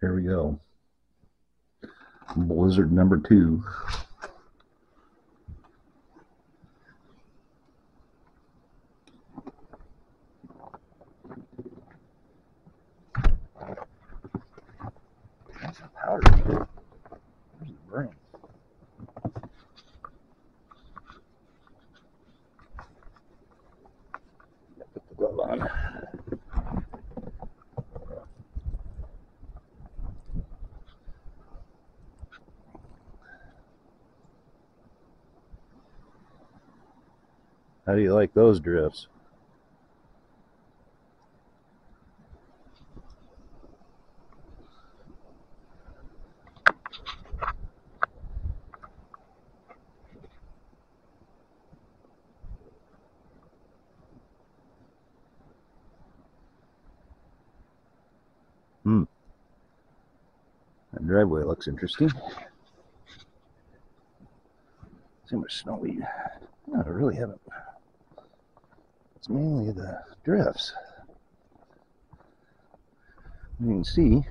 Here we go. Blizzard number 2. That's a powder. Where's the brain? Put the glove on. How do you like those drifts? That driveway looks interesting. See how much snow we... No, I really haven't. It's mainly the drifts. You can see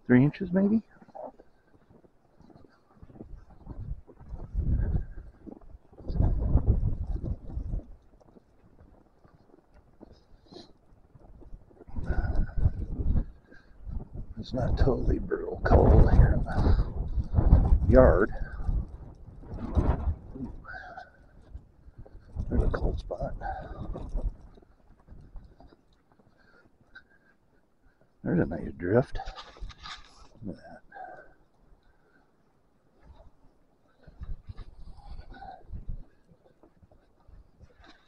3 inches maybe. It's not totally brutal cold here in the yard. Ooh, there's a cold spot. There's a nice drift. Look at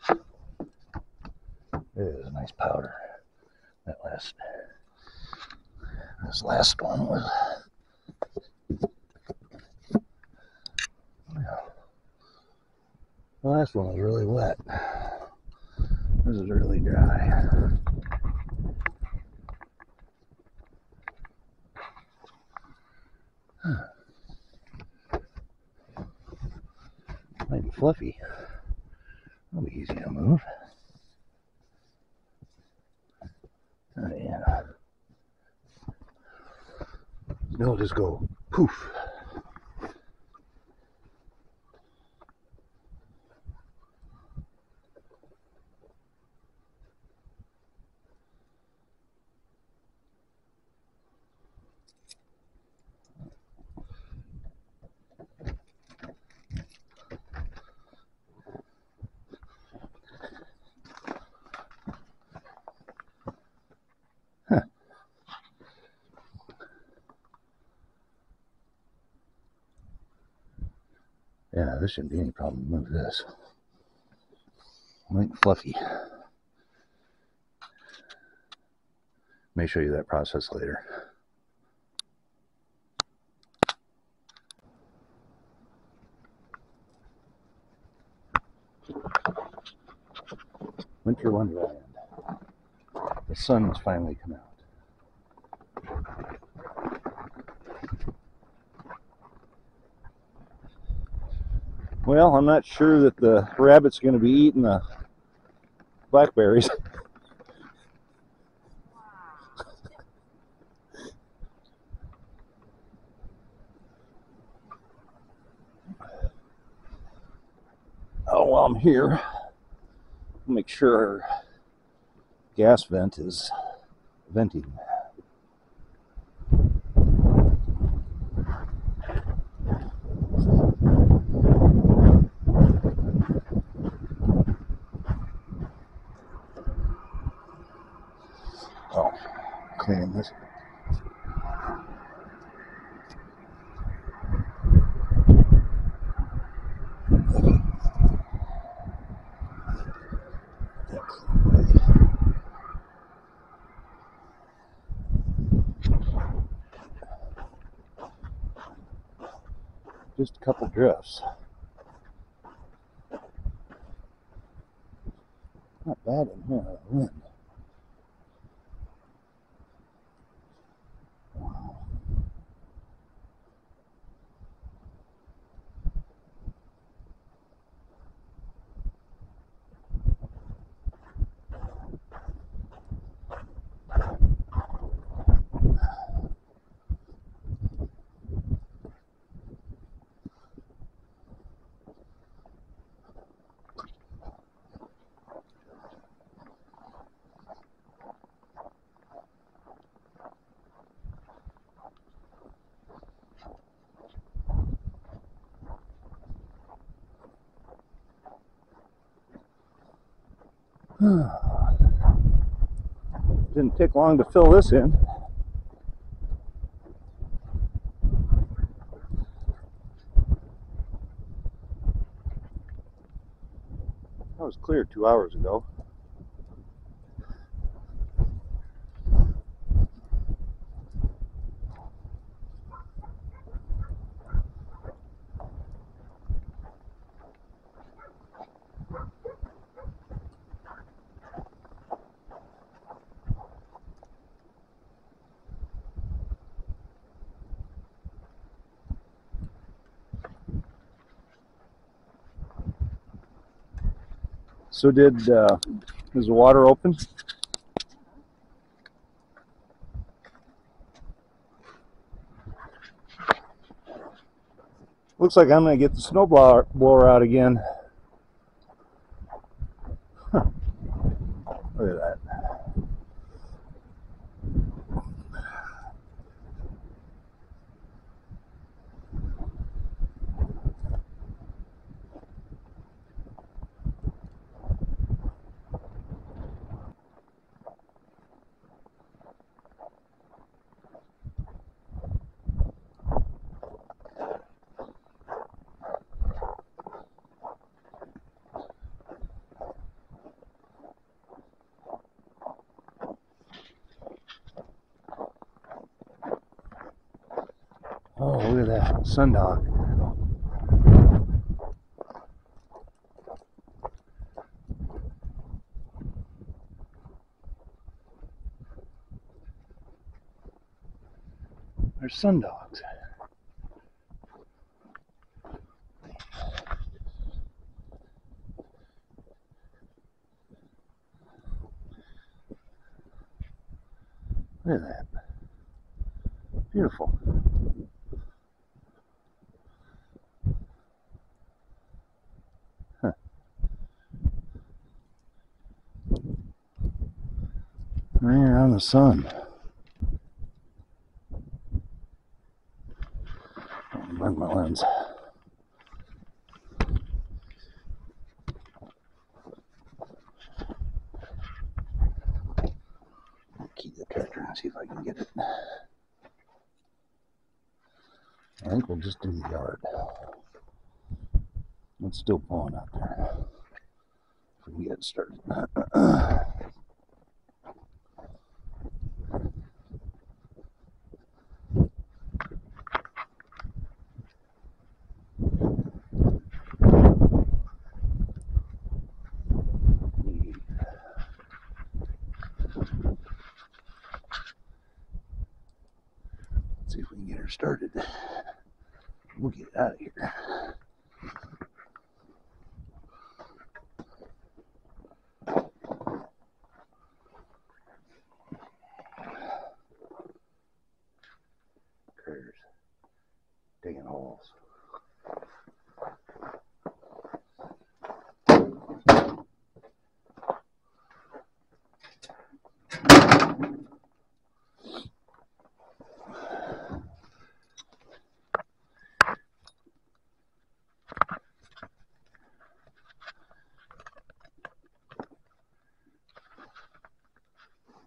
that. It is a nice powder. This last one was, the last one was really wet. This is really dry. Might be fluffy. That'll be easy to move. Oh yeah. They'll just go poof. Huh. Yeah, this shouldn't be any problem to move this. Light and fluffy. May show you that process later. Winter Wonderland. The sun has finally come out. Well, I'm not sure that the rabbit's going to be eating the blackberries. Oh, while I'm here, I'll make sure our gas vent is venting. Oh, cleaning this. Just a couple drifts. Not bad in here, the wind. Wow. Didn't take long to fill this in. That was clear 2 hours ago. So is the water open? Looks like I'm going to get the snow blower out again. Huh. Look at that. Oh, look at that. Sundog. There's Sundogs. Look at that. Beautiful. Huh. Right around the sun. Burn my lens. Key the tractor and see if I can get it. I think we'll just do the yard. It's still blowing out there. If we can get it started. Let's see if we can get her started. We'll get it out of here. Critters digging holes.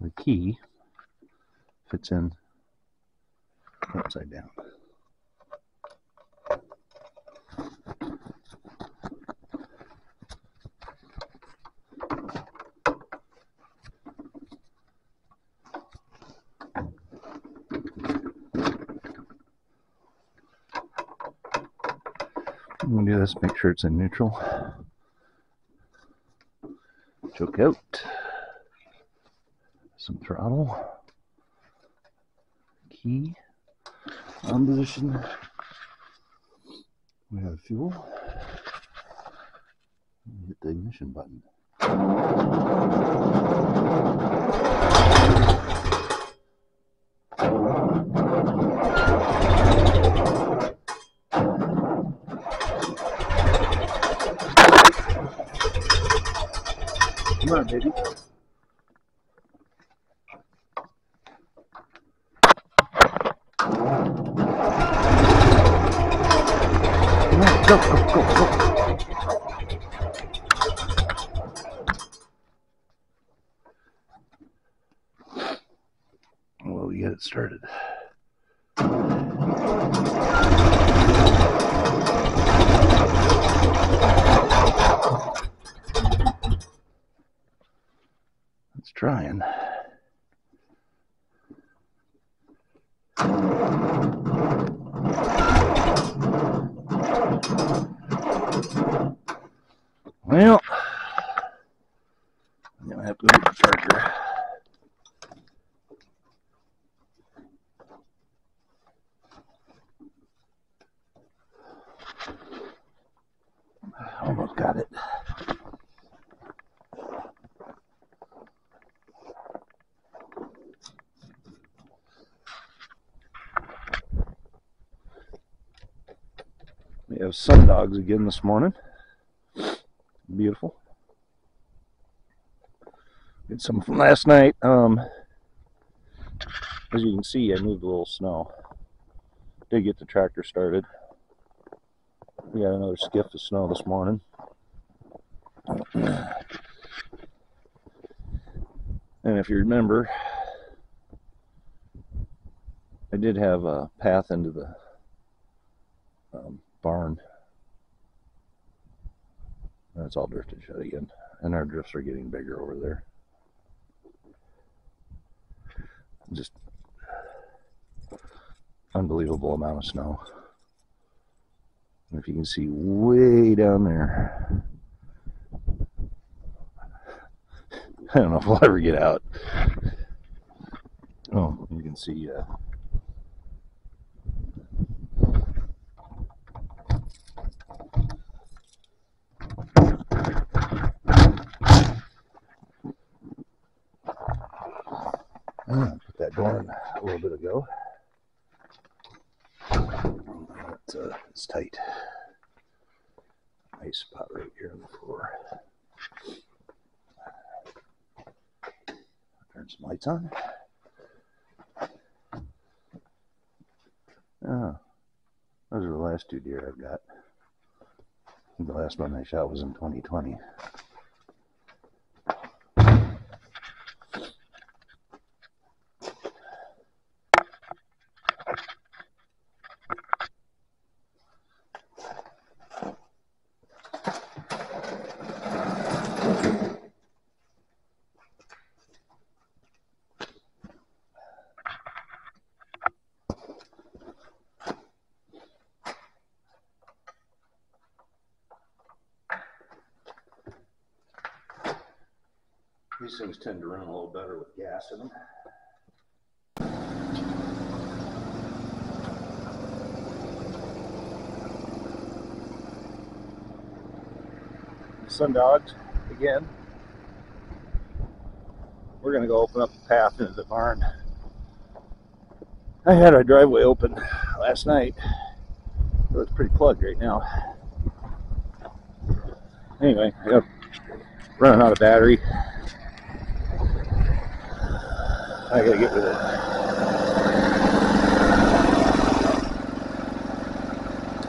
The key fits in upside down. I'm going to do this, make sure it's in neutral. Choke out. Some throttle. Key. On position. We have fuel. Hit the ignition button. Come on, baby. Go, go, go, go. started. It's trying. Well, I'm gonna have to go get the charger. Almost got it. We have sun dogs again this morning. Beautiful. Get some from last night. As you can see, I moved a little snow. Did get the tractor started. We got another skiff of snow this morning. And if you remember, I did have a path into the barn. That's all drifted shut again. And our drifts are getting bigger over there. Just unbelievable amount of snow. And if you can see way down there, I don't know if we'll ever get out. Oh, you can see put that door in a little bit ago. It's tight. Nice spot right here on the floor. Turn some lights on. Oh, those are the last two deer I've got. The last one I shot was in 2020. These things tend to run a little better with gas in them. Sun dogs again. We're gonna go open up the path into the barn. I had our driveway open last night, so it's pretty plugged right now. Anyway, I got running out of battery. I gotta get with it.